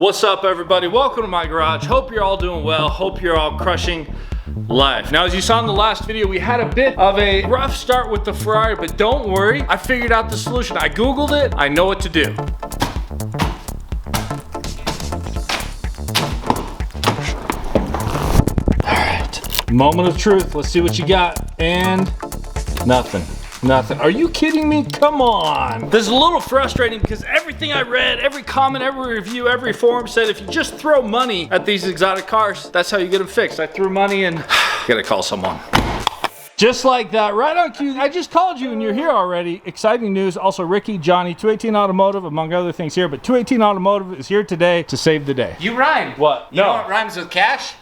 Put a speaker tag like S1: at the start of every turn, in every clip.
S1: What's up, everybody? Welcome to my garage. Hope you're all doing well. Hope you're all crushing life. Now, as you saw in the last video, we had a bit of a rough start with the Ferrari, but don't worry, I figured out the solution. I Googled it. I know what to do. All right, moment of truth. Let's see what you got. And nothing. Nothing. Are you kidding me? Come on. This is a little frustrating because everything I read, every comment, every review, every forum said if you just throw money at these exotic cars, that's how you get them fixed. I threw money and gotta call someone. Just like that, right on cue. I just called you and you're here already. Exciting news. Also, Ricky, Johnny, 218 Automotive, among other things here, but 218 Automotive is here today to save the day.
S2: You rhymed.
S1: What?
S2: You know what rhymes with cash?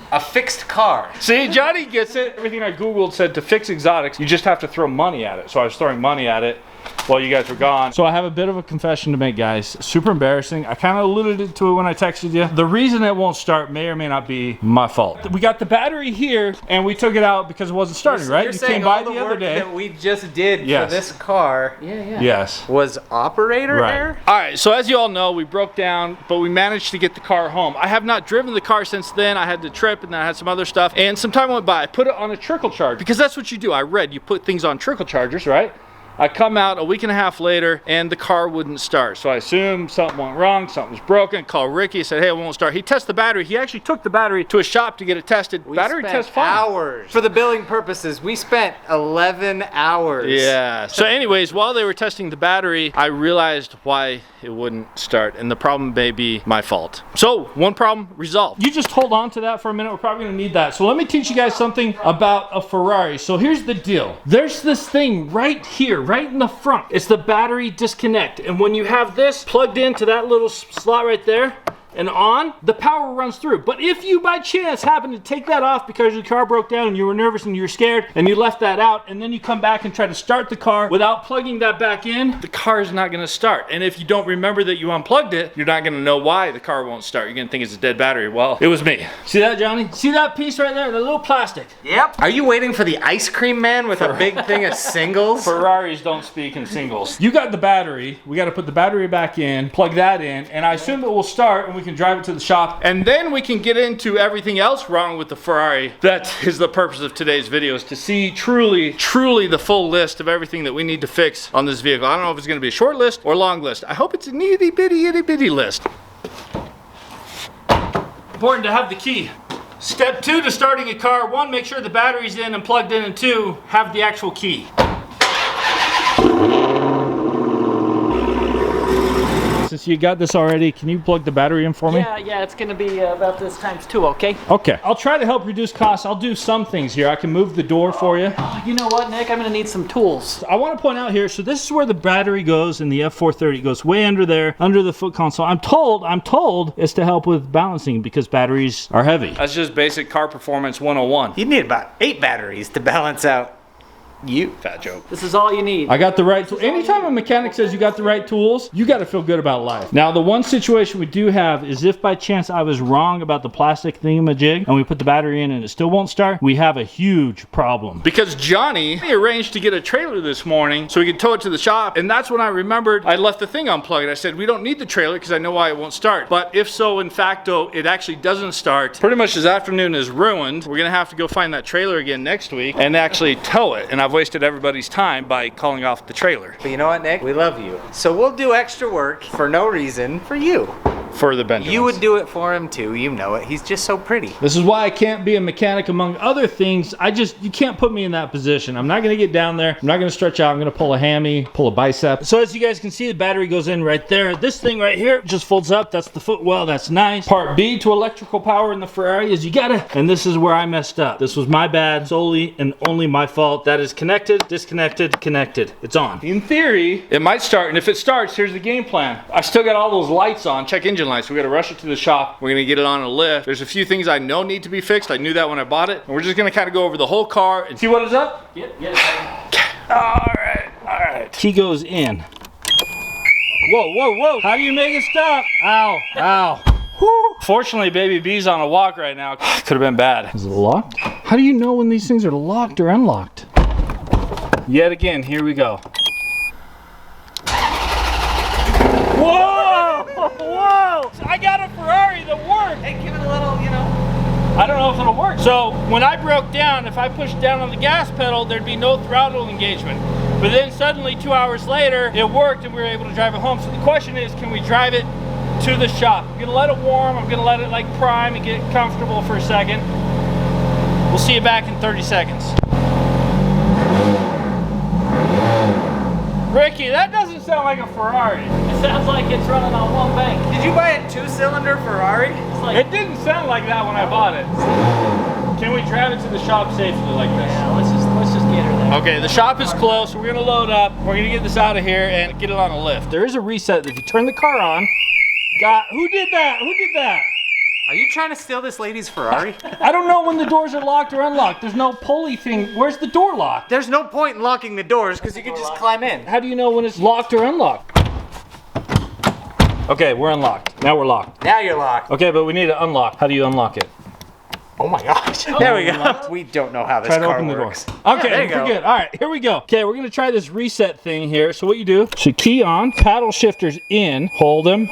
S2: A fixed car.
S1: See, Johnny gets it. Everything I Googled said to fix exotics, you just have to throw money at it. So I was throwing money at it while you guys were gone. So I have a bit of a confession to make, guys. Super embarrassing. I kind of alluded to it when I texted you. The reason it won't start may or may not be my fault. We got the battery here and we took it out because it wasn't starting, right?
S2: You're
S1: you
S2: saying
S1: came by
S2: all
S1: the other day
S2: that we just did for this car
S1: yes.
S2: was operator error?
S1: All right, so as you all know, we broke down, but we managed to get the car home. I have not driven the car since then. I had the trip and then I had some other stuff. And some time went by. I put it on a trickle charge because that's what you do. I read you put things on trickle chargers, right? I come out a week and a half later and the car wouldn't start. So I assumed something went wrong, something was broken. Called Ricky, said, hey, it won't start. He tested the battery. He actually took the battery to a shop to get it tested. Battery test fine.
S2: Hours. For the billing purposes, we spent 11 hours.
S1: Yeah. So anyways, while they were testing the battery, I realized why it wouldn't start. And the problem may be my fault. So one problem resolved. You just hold on to that for a minute. We're probably gonna need that. So let me teach you guys something about a Ferrari. So here's the deal. There's this thing right here, right in the front. It's the battery disconnect. And when you have this plugged into that little slot right there and on, the power runs through. But if you by chance happen to take that off because your car broke down and you were nervous and you were scared and you left that out and then you come back and try to start the car without plugging that back in, the car is not gonna start. And if you don't remember that you unplugged it, you're not gonna know why the car won't start. You're gonna think it's a dead battery. Well, it was me. See that, Johnny? See that piece right there? The little plastic.
S2: Yep. Are you waiting for the ice cream man with a big thing of singles?
S1: Ferraris don't speak in singles. You got the battery. We gotta put the battery back in, plug that in, and I assume it will start and we can drive it to the shop. And then we can get into everything else wrong with the Ferrari. That is the purpose of today's video, is to see truly the full list of everything that we need to fix on this vehicle. I don't know if it's gonna be a short list or a long list. I hope it's an itty bitty list. Important to have the key. Step 2 to starting a car: 1, make sure the battery's in and plugged in, and 2, have the actual key. Since you got this already, can you plug the battery in for me?
S3: Yeah, it's gonna be about this times 2, okay?
S1: Okay, I'll try to help reduce costs. I'll do some things here. I can move the door for you.
S3: Oh, you know what, Nick? I'm gonna need some tools.
S1: I want to point out here, so this is where the battery goes in the F430. It goes way under there, under the foot console. I'm told it's to help with balancing because batteries are heavy. That's just basic car performance 101.
S2: You'd need about 8 batteries to balance out you.
S1: Fat joke.
S3: This is all you need.
S1: I got the right tools. Anytime a mechanic says you got the right tools, you got to feel good about life. Now, the one situation we do have is if by chance I was wrong about the plastic thingamajig and we put the battery in and it still won't start, we have a huge problem. Because Johnny arranged to get a trailer this morning so we could tow it to the shop, and that's when I remembered I left the thing unplugged. I said, we don't need the trailer because I know why it won't start. But if so, in facto, it actually doesn't start. Pretty much this afternoon is ruined. We're gonna have to go find that trailer again next week and actually tow it. And I've wasted everybody's time by calling off the trailer.
S2: But you know what, Nick? We love you. So we'll do extra work for no reason for you.
S1: For the Benjamins.
S2: You would do it for him too, you know it. He's just so pretty.
S1: This is why I can't be a mechanic, among other things. You can't put me in that position. I'm not gonna get down there. I'm not gonna stretch out. I'm gonna pull a hammy, pull a bicep. So as you guys can see, the battery goes in right there. This thing right here just folds up. That's the footwell. That's nice. Part B to electrical power in the Ferrari is you gotta, and this is where I messed up. This was my bad, solely and only my fault. That is connected, disconnected, connected. It's on. In theory, it might start, and if it starts, here's the game plan. I still got all those lights on, check engine lights. We gotta rush it to the shop. We're gonna get it on a lift. There's a few things I know need to be fixed. I knew that when I bought it. And we're just gonna kind of go over the whole car and see what is up.
S3: Yep.
S1: All right. Key goes in. Whoa. How do you make it stop? Ow. Whew. Fortunately, baby B's on a walk right now. Could have been bad. Is it locked? How do you know when these things are locked or unlocked? Yet again, here we go. Whoa! I got a Ferrari that works.
S2: Hey, give it a little, you know.
S1: I don't know if it'll work. So when I broke down, if I pushed down on the gas pedal, there'd be no throttle engagement. But then suddenly 2 hours later, it worked and we were able to drive it home. So the question is, can we drive it to the shop? I'm gonna let it warm. I'm gonna let it like prime and get comfortable for a second. We'll see you back in 30 seconds. Ricky, that doesn't sound like a Ferrari.
S3: It sounds like it's running on one bank.
S2: Did you buy a 2-cylinder Ferrari?
S3: It's like,
S1: It didn't sound like that when I bought it. Can we drive it to the shop safely like this?
S3: yeah, let's just get her there.
S1: Okay, the shop is closed, so we're gonna load up. We're gonna get this out of here and get it on a lift. There is a reset that if you turn the car on. Who did that? Who did that?
S2: Are you trying to steal this lady's Ferrari?
S1: I don't know when the doors are locked or unlocked. There's no pulley thing. Where's the door lock?
S2: There's no point in locking the doors because you can just climb in.
S1: How do you know when it's locked or unlocked? Okay, we're unlocked. Now we're locked.
S2: Now you're locked.
S1: Okay, but we need to unlock. How do you unlock it?
S2: Oh my gosh. There we go. We don't know how this
S1: Try to
S2: car
S1: open the door.
S2: works.
S1: Okay,
S2: there you
S1: we're
S2: go.
S1: good. All right, here we go. Okay, we're gonna try this reset thing here. So what you do, so key on, paddle shifters in, hold them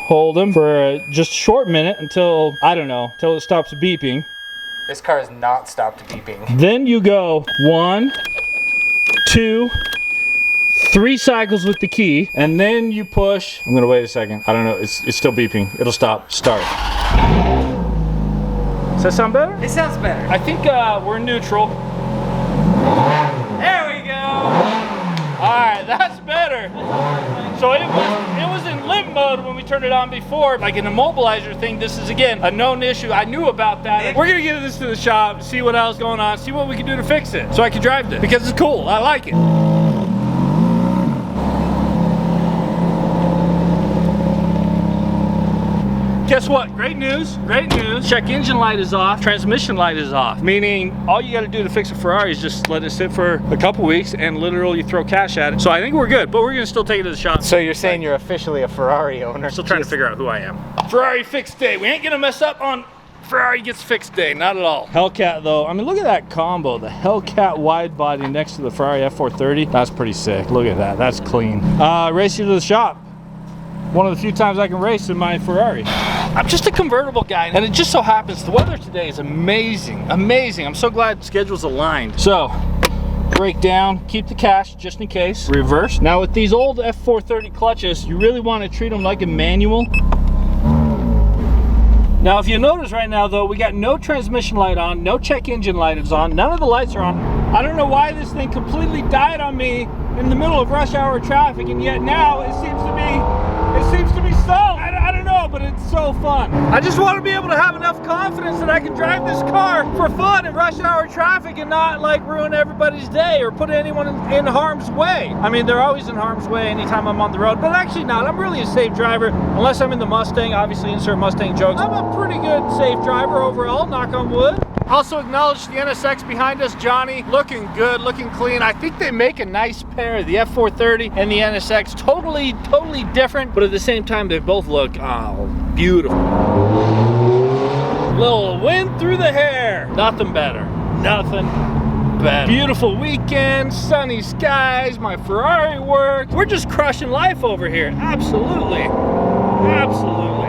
S1: for just a short minute until, I don't know, until it stops beeping.
S2: This car has not stopped beeping.
S1: Then you go 1, 2, 3 cycles with the key, and then you push. I'm gonna wait a second. I don't know, it's still beeping. It'll stop, start. Does that sound better?
S2: It sounds better.
S1: I think we're neutral.
S2: There we go.
S1: All right, that's better. So it was in limp mode when we turned it on before, like an immobilizer thing. This is again a known issue. I knew about that. We're gonna get this to the shop, see what else is going on, see what we can do to fix it, so I can drive this because it's cool. I like it. Guess what? Great news, great news. Check engine light is off, transmission light is off. Meaning all you gotta do to fix a Ferrari is just let it sit for a couple weeks and literally throw cash at it. So I think we're good, but we're gonna still take it to the shop.
S2: So you're saying you're officially a Ferrari owner?
S1: Still trying to figure out who I am. Ferrari fixed day. We ain't gonna mess up on Ferrari gets fixed day, not at all. Hellcat though, I mean look at that combo. The Hellcat wide body next to the Ferrari F430. That's pretty sick. Look at that, that's clean. Race you to the shop. One of the few times I can race in my Ferrari. I'm just a convertible guy, and it just so happens the weather today is amazing, amazing. I'm so glad schedules aligned. So, brake down, keep the cash just in case. Reverse. Now with these old F430 clutches, you really want to treat them like a manual. Now if you notice right now though, we got no transmission light on, no check engine light is on, none of the lights are on. I don't know why this thing completely died on me in the middle of rush hour traffic, and yet now it seems to be so. I don't know, but it's so fun. I just want to be able to have enough confidence that I can drive this car for fun in rush hour traffic and not like ruin everybody's day or put anyone in harm's way. I mean, they're always in harm's way anytime I'm on the road, but actually not. I'm really a safe driver, unless I'm in the Mustang. Obviously, insert Mustang jokes. I'm a pretty good safe driver overall, knock on wood. Also acknowledge the NSX behind us, Johnny. Looking good, looking clean. I think they make a nice pair, the F430 and the NSX. Totally different, but at the same time, they both look, oh, beautiful. Little wind through the hair. Nothing better, nothing better. Beautiful weekend, sunny skies, my Ferrari worked. We're just crushing life over here, absolutely, absolutely.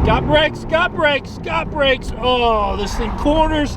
S1: Got brakes, got brakes, got brakes. Oh, this thing corners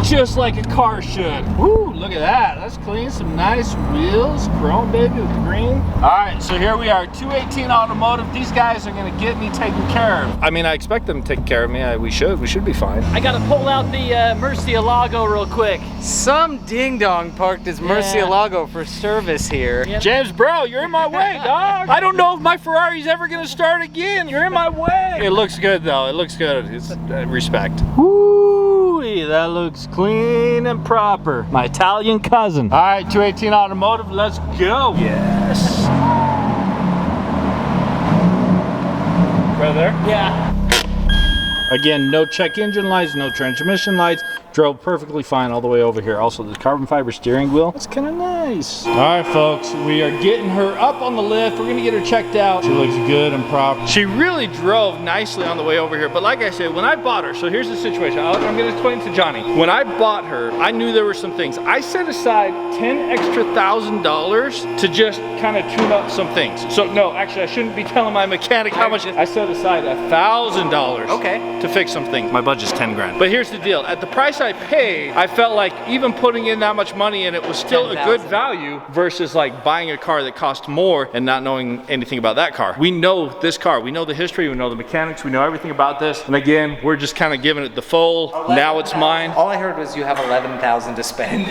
S1: just like a car should. Woo, look at that. That's clean. Some nice wheels. Chrome, baby, with the green. All right, so here we are, 218 Automotive. These guys are going to get me taken care of. I mean, I expect them to take care of me. We should be fine.
S3: I gotta pull out the Murcielago real quick.
S2: Some ding-dong parked his Murcielago for service here.
S3: Yeah.
S1: James, bro, you're in my way, dog. I don't know if my Ferrari's ever going to start again. You're in my way. It looks good, though. It looks good. It's respect. Woo, that looks clean and proper. My Italian cousin. All right, 218 Automotive, let's go. Yes. Right there?
S3: Yeah.
S1: Again, no check engine lights, no transmission lights, drove perfectly fine all the way over here. Also, the carbon fiber steering wheel, it's kind of nice. All right, folks, we are getting her up on the lift. We're gonna get her checked out. She looks good and proper. She really drove nicely on the way over here, but like I said, when I bought her, so here's the situation. I'm gonna explain to Johnny. When I bought her, I knew there were some things. I set aside $10,000 to just kind of tune up some things. So no, actually, I shouldn't be telling my mechanic how much. I set aside $1,000 to fix some things. My budget's 10 grand. But here's the deal. At the price I paid, I felt like even putting in that much money and it was still a good value versus like buying a car that cost more and not knowing anything about that car. We know this car. We know the history. We know the mechanics. We know everything about this. And again, we're just kind of giving it the full. Now it's mine.
S2: All I heard was you have $11,000 to spend.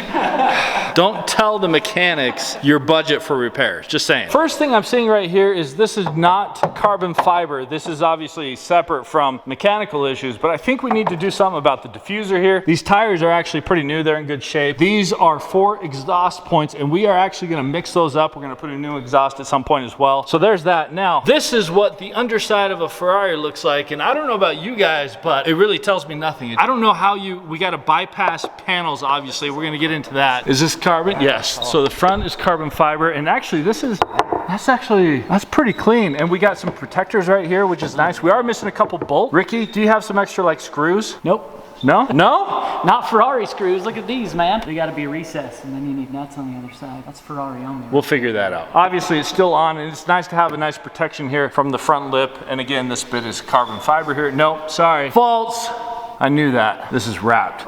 S1: Don't tell the mechanics your budget for repairs. Just saying. First thing I'm seeing right here is this is not carbon fiber. This is obviously separate from mechanical issues, but I think we need to do something about the diffuser here. These tires are actually pretty new. They're in good shape. These are 4 exhaust points, and we are actually going to mix those up. We're going to put a new exhaust at some point as well. So there's that. Now, this is what the underside of a Ferrari looks like, and I don't know about you guys, but it really tells me nothing. I don't know how we got to bypass panels, obviously. We're going to get into that. Is this carbon? Yes. So the front is carbon fiber, and actually that's pretty clean. And we got some protectors right here, which is nice. We are missing a couple bolts. Ricky, do you have some extra like screws?
S3: Nope.
S1: No? No?
S3: Not Ferrari screws. Look at these, man. They got to be recessed, and then you need nuts on the other side. That's Ferrari only.
S1: We'll figure that out. Obviously, it's still on, and it's nice to have a nice protection here from the front lip. And again, this bit is carbon fiber here. Nope, sorry. False. I knew that. This is wrapped.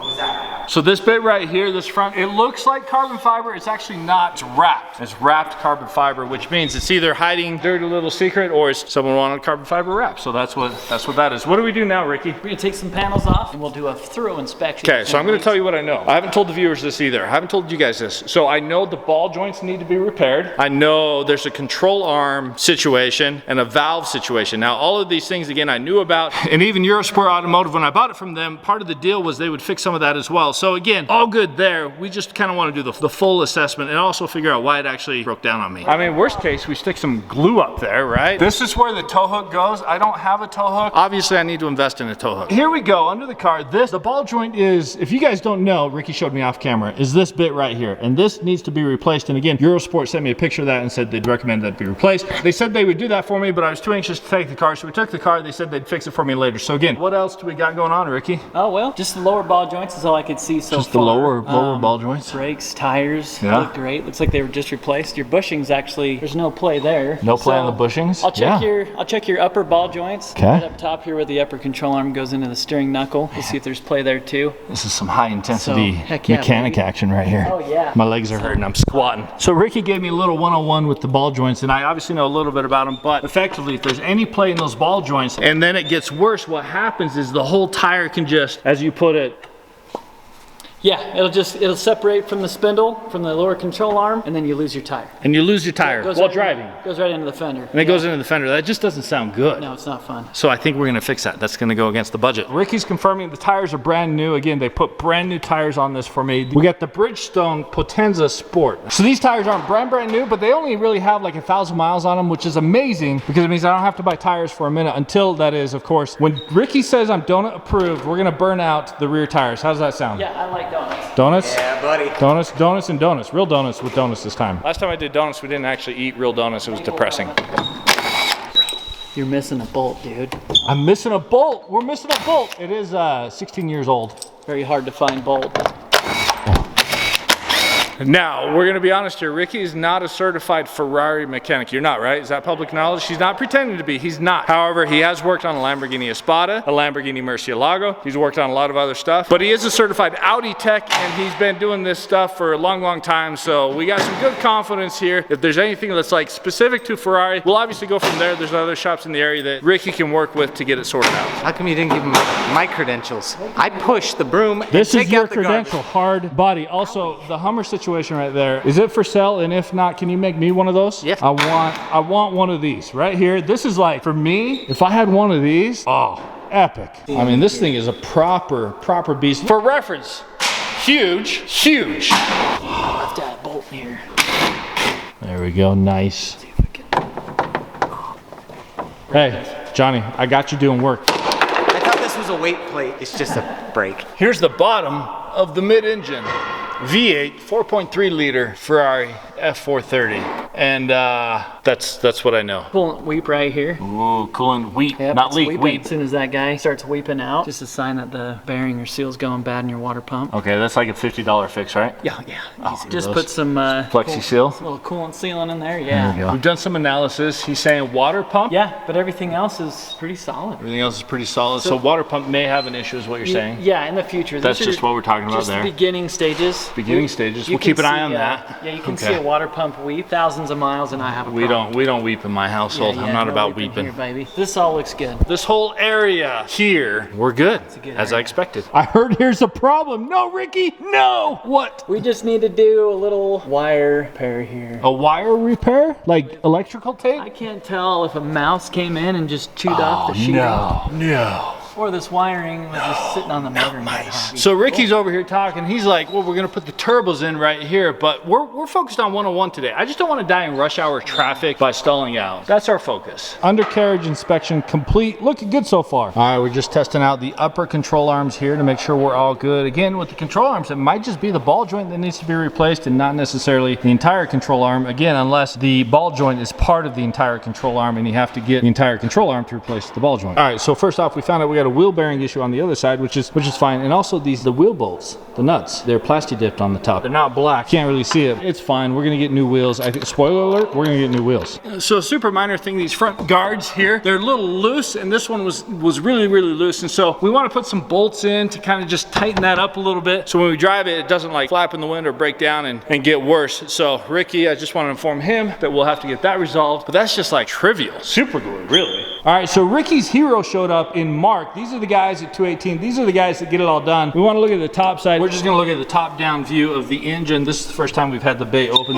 S1: So this bit right here, this front, it looks like carbon fiber. It's actually not. It's wrapped. It's wrapped carbon fiber, which means it's either hiding dirty little secret or it's someone wanted carbon fiber wrap. So that's what that is. What do we do now, Ricky?
S3: We're gonna take some panels off and we'll do a thorough inspection.
S1: Okay, so I'm gonna tell you what I know. I haven't told the viewers this either. I haven't told you guys this. So I know the ball joints need to be repaired. I know there's a control arm situation and a valve situation. Now, all of these things, again, I knew about. And even Eurosport Automotive, when I bought it from them, part of the deal was they would fix some of that as well. So again, all good there. We just kind of want to do the full assessment and also figure out why it actually broke down on me. I mean, worst case, we stick some glue up there, right? This is where the tow hook goes. I don't have a tow hook. Obviously, I need to invest in a tow hook. Here we go, under the car. The ball joint is, if you guys don't know, Ricky showed me off camera, is this bit right here. And this needs to be replaced. And again, Eurosport sent me a picture of that and said they'd recommend that be replaced. They said they would do that for me, but I was too anxious to take the car. So we took the car. They said they'd fix it for me later. So again, what else do we got going on, Ricky?
S3: Oh, well, just the lower ball joints is all I could see so far.
S1: Just the lower ball joints?
S3: Brakes, tires, look great. Looks like they were just replaced. Your bushings actually, there's no play there.
S1: No play on the bushings?
S3: I'll check your upper ball joints. Okay. Right up top here where the upper control arm goes into the steering knuckle. We'll see if there's play there too.
S1: This is some high intensity mechanic action right here.
S3: Oh yeah.
S1: My legs are hurting, I'm squatting. So Ricky gave me a little 101 with the ball joints, and I obviously know a little bit about them, but effectively, if there's any play in those ball joints, and then it gets worse, what happens is the whole tire can just, as you put it,
S3: yeah, it'll separate from the spindle, from the lower control arm, and then you lose your tire.
S1: And you lose your tire while driving.
S3: Goes right into the fender.
S1: And it goes into the fender. That just doesn't sound good.
S3: No, it's not fun.
S1: So I think we're gonna fix that. That's gonna go against the budget. Ricky's confirming the tires are brand new. Again, they put brand new tires on this for me. We got the Bridgestone Potenza Sport. So these tires aren't brand new, but they only really have like 1,000 miles on them, which is amazing because it means I don't have to buy tires for a minute until, that is, of course, when Ricky says I'm donut approved, we're gonna burn out the rear tires. How does that sound?
S3: Yeah, I like donuts.
S1: Donuts?
S2: Yeah, buddy.
S1: Donuts and donuts. Real donuts with donuts this time. Last time I did donuts, we didn't actually eat real donuts. It was depressing.
S3: You're missing a bolt, dude.
S1: I'm missing a bolt. We're missing a bolt. It is 16 years old.
S3: Very hard to find bolt.
S1: Now, we're gonna be honest here. Ricky is not a certified Ferrari mechanic. You're not, right? Is that public knowledge? He's not pretending to be. He's not. However, he has worked on a Lamborghini Espada, a Lamborghini Murcielago. He's worked on a lot of other stuff. But he is a certified Audi tech, and he's been doing this stuff for a long, long time. So we got some good confidence here. If there's anything that's like specific to Ferrari, we'll obviously go from there. There's other shops in the area that Ricky can work with to get it sorted out.
S2: How come you didn't give him my credentials? I push the broom and
S1: this
S2: take
S1: is your
S2: out the
S1: credential, hard body. Also, the Hummer situation right there. Is it for sale? And if not, can you make me one of those?
S2: Yeah.
S1: I want one of these right here. This is like, for me, if I had one of these, oh, epic. I mean, this thing is a proper beast. For reference, huge.
S3: Left out a bolt in here.
S1: There we go, nice. Hey, Johnny, I got you doing work.
S2: I thought this was a weight plate. It's just a brake.
S1: Here's the bottom of the mid-engine V8 4.3 liter Ferrari F430, and that's what I know.
S3: Coolant weep right here.
S1: Ooh, coolant weep,
S3: Yep,
S1: not
S3: it's
S1: leak,
S3: weeping.
S1: weep.
S3: As soon as that guy starts weeping out, just a sign that the bearing or seal's going bad in your water pump.
S1: Okay, that's like a $50 fix, right?
S3: Yeah, easy. Just
S1: those.
S3: put some
S1: Flexi seal.
S3: little coolant sealant in there. Yeah.
S1: We've done some analysis. He's saying water pump.
S3: Yeah, but everything else is pretty solid.
S1: Everything else is pretty solid. So water pump may have an issue, is what you're saying.
S3: Yeah, in the future.
S1: That's
S3: These
S1: just
S3: are
S1: what we're talking about
S3: just
S1: there.
S3: Beginning stages.
S1: Beginning stages.
S3: You
S1: We'll keep
S3: can
S1: an eye
S3: see,
S1: on that.
S3: Yeah, you can see a water pump weep thousands of miles, and I have a problem.
S1: We don't weep in my household. I'm not
S3: no
S1: about
S3: weeping
S1: weeping.
S3: here, baby. This all looks good.
S1: This whole area here, we're good,
S3: a good
S1: as I
S3: area.
S1: expected. I heard here's a problem. No, Ricky, no. What?
S3: We just need to do a little wire repair here.
S1: A wire repair? Like electrical tape?
S3: I can't tell if a mouse came in and just chewed off the sheeting,
S1: no.
S3: or this wiring was just sitting on the motor.
S1: So Ricky's over here talking. He's like, well, we're gonna put the turbos in right here, but we're focused on 101 today. I just don't want to die in rush hour traffic by stalling out. That's our focus. Undercarriage inspection complete. Looking good so far. All right, we're just testing out the upper control arms here to make sure we're all good. Again, with the control arms, it might just be the ball joint that needs to be replaced and not necessarily the entire control arm. Again, unless the ball joint is part of the entire control arm and you have to get the entire control arm to replace the ball joint. All right, so first off, we found out we got a wheel bearing issue on the other side, which is fine. And also the wheel bolts, the nuts, they're plasti dipped on the top. They're not black. Can't really see it. It's fine. We're gonna get new wheels. I think, spoiler alert, we're gonna get new wheels. So a super minor thing, these front guards here, they're a little loose, and this one was really loose. And so we want to put some bolts in to kind of just tighten that up a little bit, so when we drive it, it doesn't like flap in the wind or break down and get worse. So Ricky, I just want to inform him that we'll have to get that resolved, but that's just like trivial. Super glue, really. All right, so Ricky's Hero showed up in Mark. These are the guys at 218. These are the guys that get it all done. We want to look at the top side. We're just going to look at the top down view of the engine. This is the first time we've had the bay open.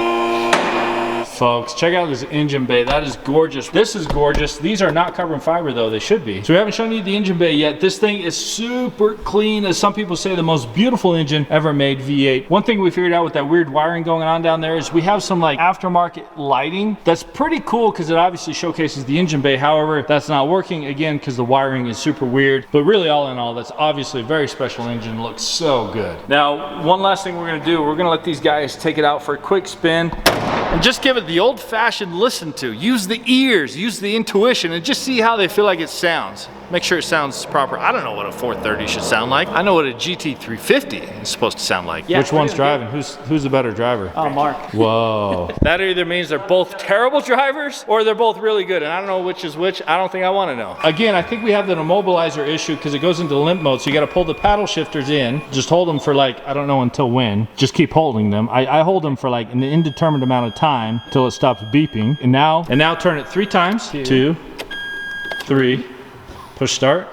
S1: Folks, check out this engine bay. That is gorgeous. This is gorgeous. These are not carbon fiber though. They should be. So we haven't shown you the engine bay yet. This thing is super clean. As some people say, the most beautiful engine ever made, V8. One thing we figured out with that weird wiring going on down there is we have some like aftermarket lighting. That's pretty cool because it obviously showcases the engine bay. However, that's not working again because the wiring is super weird. But really, all in all, that's obviously a very special engine. Looks so good. Now, one last thing we're gonna do, we're gonna let these guys take it out for a quick spin and just give it the old-fashioned listen to. Use the ears, use the intuition, and just see how they feel like it sounds. Make sure it sounds proper. I don't know what a 430 should sound like. I know what a GT350 is supposed to sound like.
S3: Yeah,
S1: which one's driving? Who's the better driver?
S3: Oh, Mark.
S1: Whoa. That either means they're both terrible drivers or they're both really good, and I don't know which is which. I don't think I want to know. Again, I think we have that immobilizer issue because it goes into limp mode, so you got to pull the paddle shifters in. Just hold them for like, I don't know until when. Just keep holding them. I hold them for like an indeterminate amount of time till it stops beeping. And now turn it 3 times. 2, 3. Push start.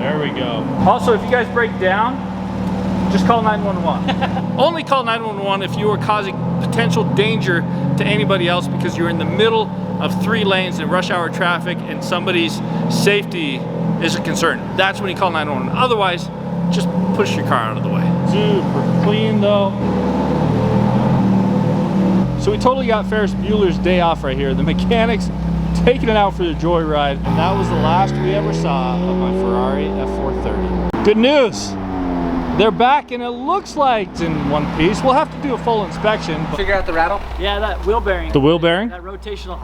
S1: There we go. Also, if you guys break down, just call 911. Only call 911 if you are causing potential danger to anybody else because you're in the middle of 3 lanes in rush hour traffic and somebody's safety is a concern. That's when you call 911. Otherwise, just push your car out of the way. Super clean though. So we totally got Ferris Bueller's Day Off right here. The mechanics taking it out for the joyride, and that was the last we ever saw of my Ferrari F430. Good news, they're back and it looks like it's in one piece. We'll have to do a full inspection.
S2: Figure out the rattle?
S3: Yeah, that wheel bearing.
S1: The wheel bearing?
S3: That rotational.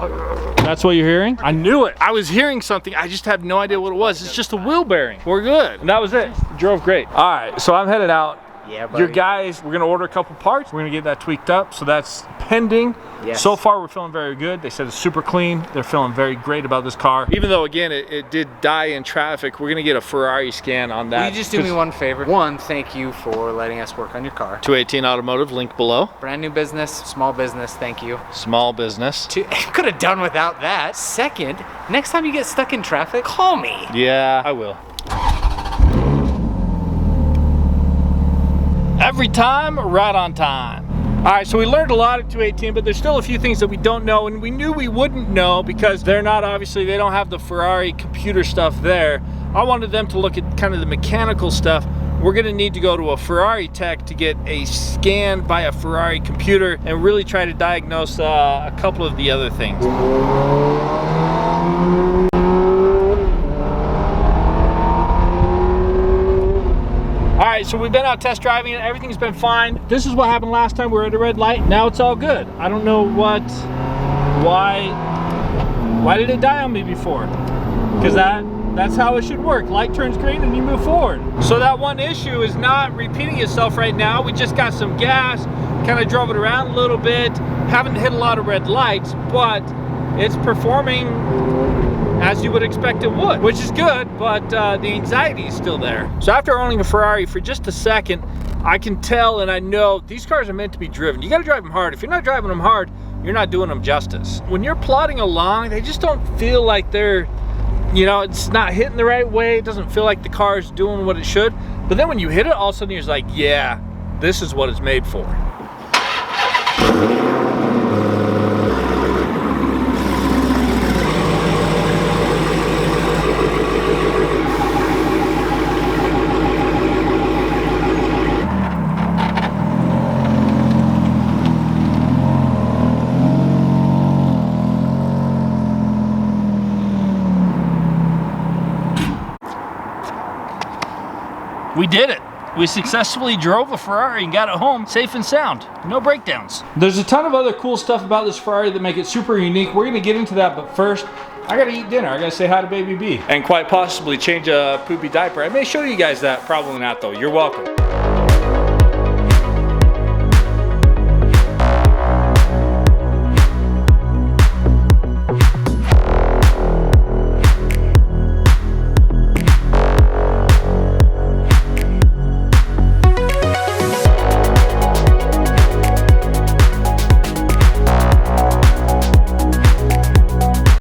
S1: That's what you're hearing? I knew it. I was hearing something. I just have no idea what it was. It's just a wheel bearing. We're good. And that was it. Drove great. All right, so I'm headed out.
S2: Yeah, buddy.
S1: Your guys, we're gonna order a couple parts. We're gonna get that tweaked up, so that's pending.
S2: Yes.
S1: So far, we're feeling very good. They said it's super clean. They're feeling very great about this car. Even though, again, it did die in traffic, we're gonna get a Ferrari scan on that.
S2: Will you just do me one favor? One, thank you for letting us work on your car.
S1: 218 Automotive, link below.
S2: Brand new business, small business, thank you.
S1: Small business.
S2: Could have done without that. Second, next time you get stuck in traffic, call me.
S1: Yeah, I will. Every time, right on time. All right, so we learned a lot at 218, but there's still a few things that we don't know, and we knew we wouldn't know because they're not, obviously, they don't have the Ferrari computer stuff there. I wanted them to look at kind of the mechanical stuff. We're gonna need to go to a Ferrari tech to get a scan by a Ferrari computer and really try to diagnose a couple of the other things. All right, right, so we've been out test driving it. Everything's been fine. This is what happened last time we were at a red light. Now it's all good. I don't know why did it die on me before? Because that's how it should work. Light turns green and you move forward. So that one issue is not repeating itself right now. We just got some gas, kind of drove it around a little bit. Haven't hit a lot of red lights, but it's performing as you would expect it would, which is good, but the anxiety is still there. So after owning a Ferrari for just a second, I can tell and I know these cars are meant to be driven. You gotta drive them hard. If you're not driving them hard, you're not doing them justice. When you're plodding along, they just don't feel like they're, you know, it's not hitting the right way. It doesn't feel like the car's doing what it should. But then when you hit it, all of a sudden you're just like, yeah, this is what it's made for. We did it. We successfully drove a Ferrari and got it home safe and sound. No breakdowns. There's a ton of other cool stuff about this Ferrari that make it super unique. We're gonna get into that, but first, I gotta eat dinner. I gotta say hi to baby B. And quite possibly change a poopy diaper. I may show you guys that, probably not though. You're welcome.